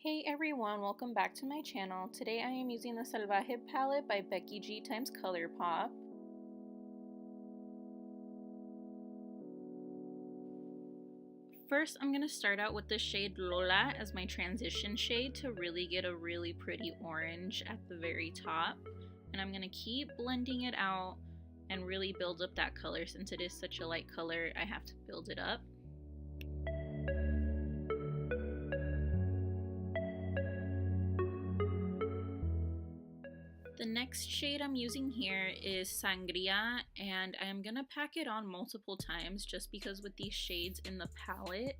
Hey everyone, welcome back to my channel. Today I am using the Salvaje palette by Becky G times Colourpop. First, I'm going to start out with the shade Lola as my transition shade to really get a really pretty orange at the very top. And I'm going to keep blending it out and really build up that color. Since it is such a light color, I have to build it up. The next shade I'm using here is Sangria, and I'm gonna pack it on multiple times just because with these shades in the palette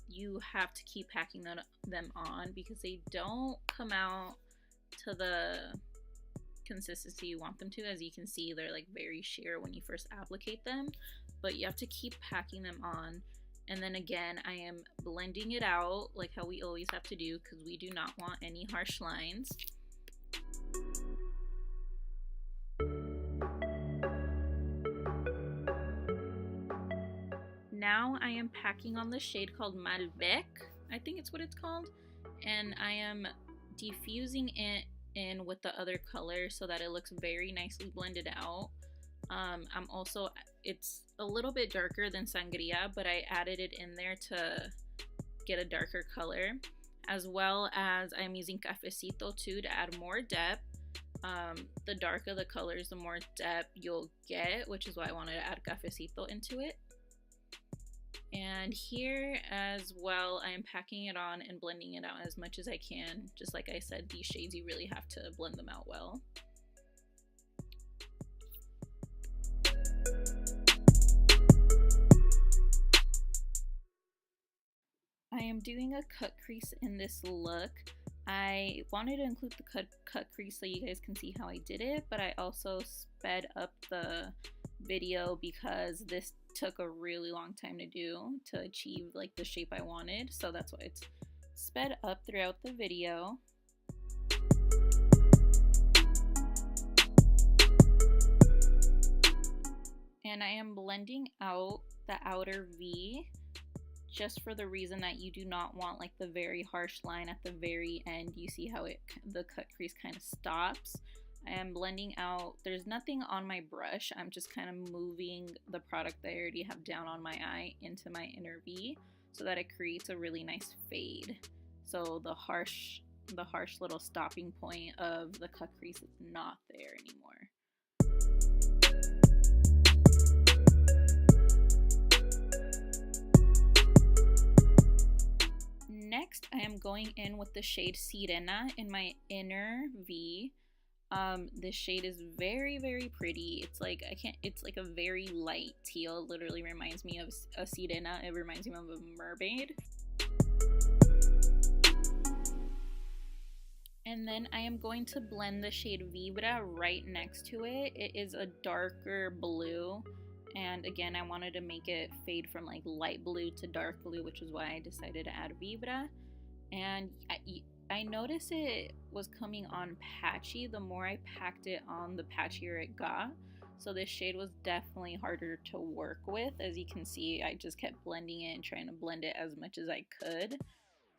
you have to keep packing them on because they don't come out to the consistency you want them to. As you can see, they're like very sheer when you first applicate them, but you have to keep packing them on. And then again, I am blending it out like how we always have to do because we do not want any harsh lines. Now I am packing on the shade called Malbec, I think it's what it's called, and I am diffusing it in with the other color so that it looks very nicely blended out. It's a little bit darker than Sangria, but I added it in there to get a darker color, as well as I'm using Cafecito too to add more depth. The darker the colors, the more depth you'll get, which is why I wanted to add Cafecito into it. And here as well, I am packing it on and blending it out as much as I can. Just like I said, these shades, you really have to blend them out well. I am doing a cut crease in this look. I wanted to include the cut crease so you guys can see how I did it, but I also sped up the video because this took a really long time to do to achieve like the shape I wanted, so that's why it's sped up throughout the video. And I am blending out the outer V just for the reason that you do not want like the very harsh line at the very end. You see how the cut crease kind of stops. I am blending out, there's nothing on my brush, I'm just kind of moving the product that I already have down on my eye into my inner V so that it creates a really nice fade. So the harsh little stopping point of the cut crease is not there anymore. Next, I am going in with the shade Sirena in my inner V. This shade is very, very pretty. It's like, it's like a very light teal. It literally reminds me of a sirena. It reminds me of a mermaid. And then I am going to blend the shade Vibra right next to it. It is a darker blue. And again, I wanted to make it fade from like light blue to dark blue, which is why I decided to add Vibra. And I noticed it was coming on patchy. The more I packed it on, the patchier it got. So this shade was definitely harder to work with. As you can see, I just kept blending it and trying to blend it as much as I could.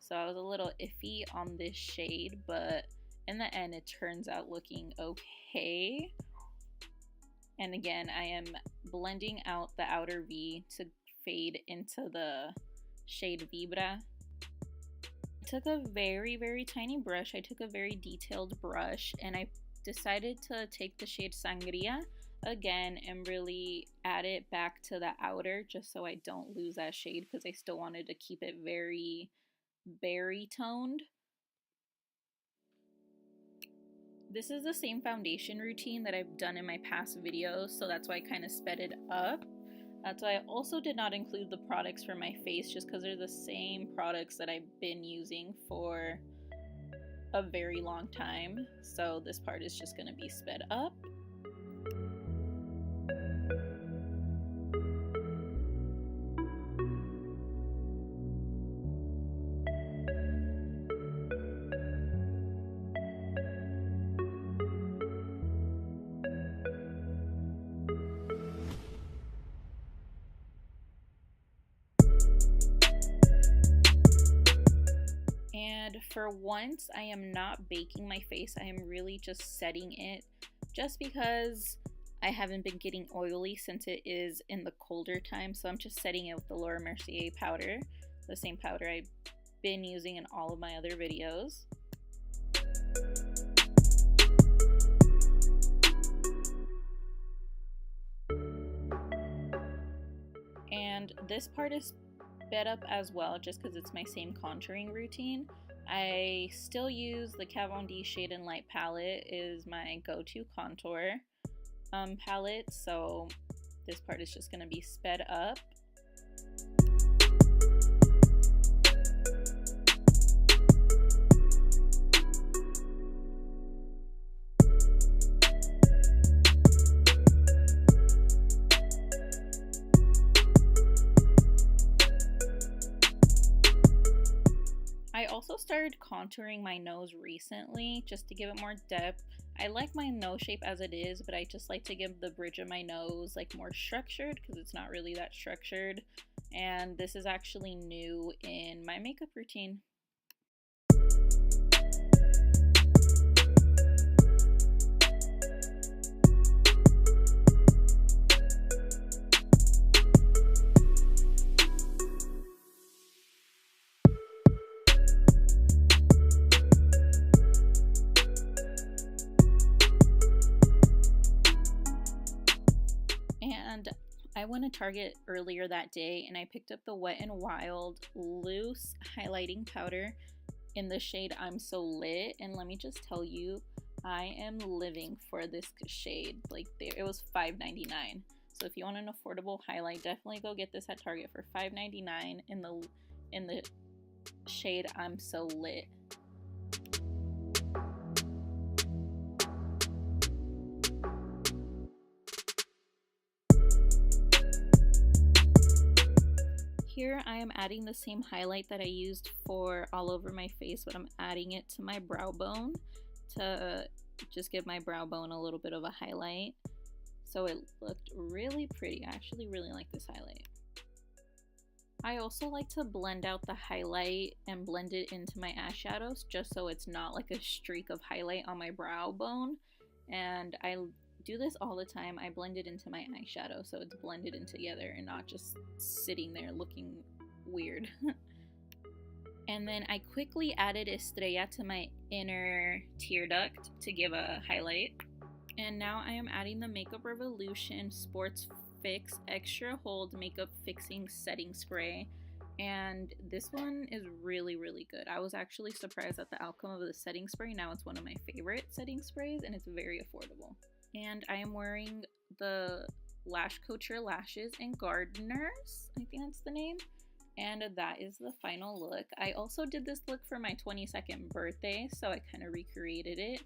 So I was a little iffy on this shade, but in the end, it turns out looking okay. And again, I am blending out the outer V to fade into the shade Vibra. I took a very, very tiny brush. I took a very detailed brush and I decided to take the shade Sangria again and really add it back to the outer just so I don't lose that shade because I still wanted to keep it very berry toned. This is the same foundation routine that I've done in my past videos, so that's why I kind of sped it up. That's why I also did not include the products for my face just because they're the same products that I've been using for a very long time. So this part is just going to be sped up. for once, I am not baking my face. I am really just setting it just because I haven't been getting oily since it is in the colder time. So I'm just setting it with the Laura Mercier powder, the same powder I've been using in all of my other videos. And this part is sped up as well just because it's my same contouring routine. I still use the Kat Von D Shade and Light palette, is my go-to contour palette, so this part is just going to be sped up. I also started contouring my nose recently just to give it more depth. I like my nose shape as it is, but I just like to give the bridge of my nose like more structured because it's not really that structured. And this is actually new in my makeup routine. And I went to Target earlier that day and I picked up the Wet n Wild loose highlighting powder in the shade I'm So Lit, and let me just tell you, I am living for this shade. Like, it was $5.99. So if you want an affordable highlight, definitely go get this at Target for $5.99 in the shade I'm So Lit. Here I am adding the same highlight that I used for all over my face, but I'm adding it to my brow bone to just give my brow bone a little bit of a highlight. So it looked really pretty. I actually really like this highlight. I also like to blend out the highlight and blend it into my eyeshadows just so it's not like a streak of highlight on my brow bone. And I do this all the time. I blend it into my eyeshadow so it's blended in together and not just sitting there looking weird. And then I quickly added Estrella to my inner tear duct to give a highlight. And now I am adding the Makeup Revolution Sports Fix Extra Hold Makeup Fixing Setting Spray. And this one is really, really good. I was actually surprised at the outcome of the setting spray. Now it's one of my favorite setting sprays and it's very affordable. And I am wearing the Lash Couture lashes in Gardeners, I think that's the name. And that is the final look. I also did this look for my 22nd birthday, so I kind of recreated it.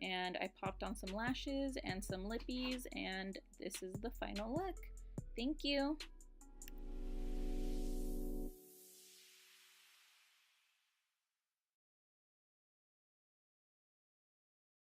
And I popped on some lashes and some lippies, and this is the final look. Thank you.